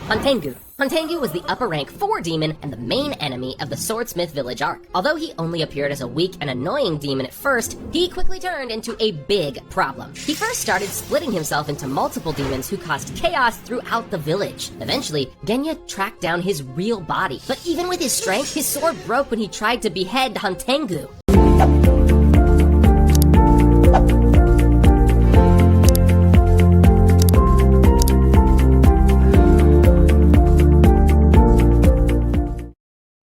Hantengu. Hantengu was the upper rank 4 demon and the main enemy of the Swordsmith Village arc. Although he only appeared as a weak and annoying demon at first, he quickly turned into a big problem. He first started splitting himself into multiple demons who caused chaos throughout the village. Eventually, Genya tracked down his real body, but even with his strength, his sword broke when he tried to behead Hantengu.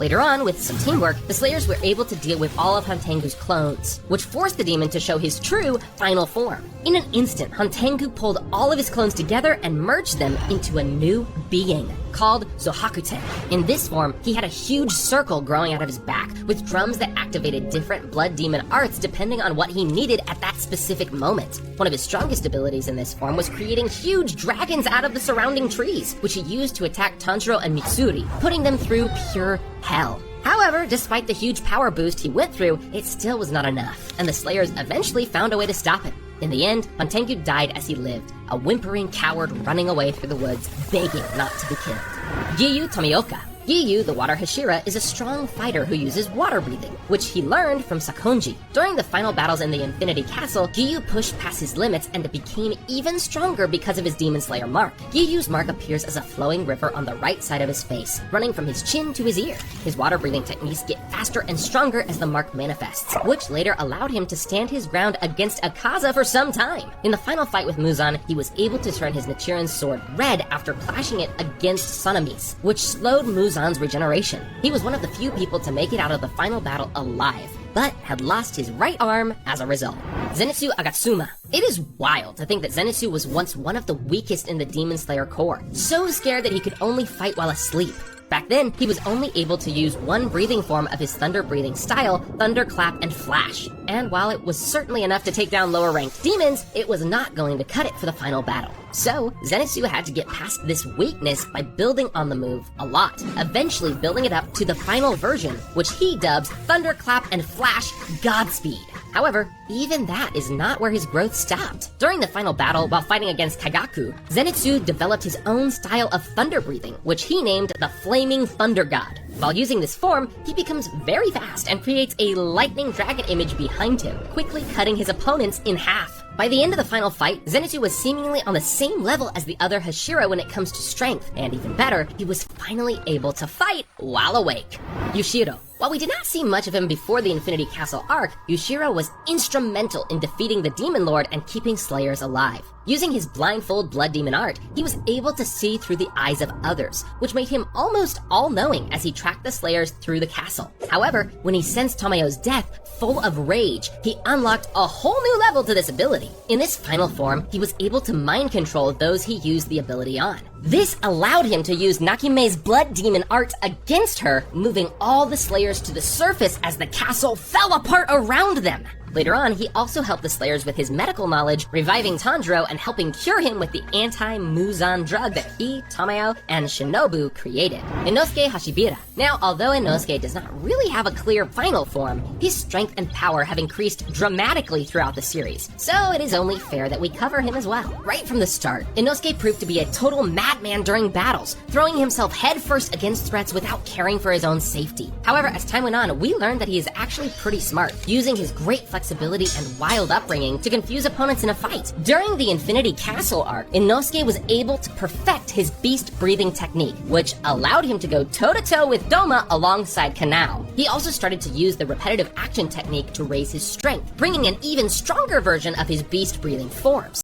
Later on, with some teamwork, the Slayers were able to deal with all of Hantengu's clones, which forced the demon to show his true final form. In an instant, Hantengu pulled all of his clones together and merged them into a new being, called Zohakute. In this form, he had a huge circle growing out of his back, with drums that activated different blood demon arts depending on what he needed at that specific moment. One of his strongest abilities in this form was creating huge dragons out of the surrounding trees, which he used to attack Tanjiro and Mitsuri, putting them through pure hell. However, despite the huge power boost he went through, it still was not enough, and the Slayers eventually found a way to stop him. In the end, Hantengu died as he lived, a whimpering coward running away through the woods, begging not to be killed. Giyu Tomioka. Giyu, the Water Hashira, is a strong fighter who uses water breathing, which he learned from Sakonji. During the final battles in the Infinity Castle, Giyu pushed past his limits and became even stronger because of his Demon Slayer mark. Giyu's mark appears as a flowing river on the right side of his face, running from his chin to his ear. His water breathing techniques get faster and stronger as the mark manifests, which later allowed him to stand his ground against Akaza for some time. In the final fight with Muzan, he was able to turn his Nichiren sword red after clashing it against Sonomise, which slowed Muzan's regeneration. He was one of the few people to make it out of the final battle alive, but had lost his right arm as a result. Zenitsu Agatsuma. It is wild to think that Zenitsu was once one of the weakest in the Demon Slayer Corps, so scared that he could only fight while asleep. Back then, he was only able to use one breathing form of his thunder breathing style, Thunderclap and Flash. And while it was certainly enough to take down lower ranked demons, it was not going to cut it for the final battle. So, Zenitsu had to get past this weakness by building on the move a lot, eventually building it up to the final version, which he dubs Thunderclap and Flash Godspeed. However, even that is not where his growth stopped. During the final battle, while fighting against Kagaku, Zenitsu developed his own style of thunder breathing, which he named the Flaming Thunder God. While using this form, he becomes very fast and creates a lightning dragon image behind him, quickly cutting his opponents in half. By the end of the final fight, Zenitsu was seemingly on the same level as the other Hashira when it comes to strength, and even better, he was finally able to fight while awake. Yushiro. While we did not see much of him before the Infinity Castle arc, Yushiro was instrumental in defeating the Demon Lord and keeping Slayers alive. Using his blindfold blood demon art, he was able to see through the eyes of others, which made him almost all-knowing as he tracked the Slayers through the castle. However, when he sensed Tomoyo's death, full of rage, he unlocked a whole new level to this ability. In this final form, he was able to mind control those he used the ability on. This allowed him to use Nakime's blood demon art against her, moving all the Slayers to the surface as the castle fell apart around them. Later on, he also helped the Slayers with his medical knowledge, reviving Tanjiro and helping cure him with the anti-Muzan drug that he, Tomoyo, and Shinobu created. Inosuke Hashibira. Now, although Inosuke does not really have a clear final form, his strength and power have increased dramatically throughout the series, so it is only fair that we cover him as well. Right from the start, Inosuke proved to be a total madman during battles, throwing himself headfirst against threats without caring for his own safety. However, as time went on, we learned that he is actually pretty smart, using his great flexibility and wild upbringing to confuse opponents in a fight. During the Infinity Castle arc, Inosuke was able to perfect his beast breathing technique, which allowed him to go toe-to-toe with Doma alongside Kanao. He also started to use the repetitive action technique to raise his strength, bringing an even stronger version of his beast breathing forms.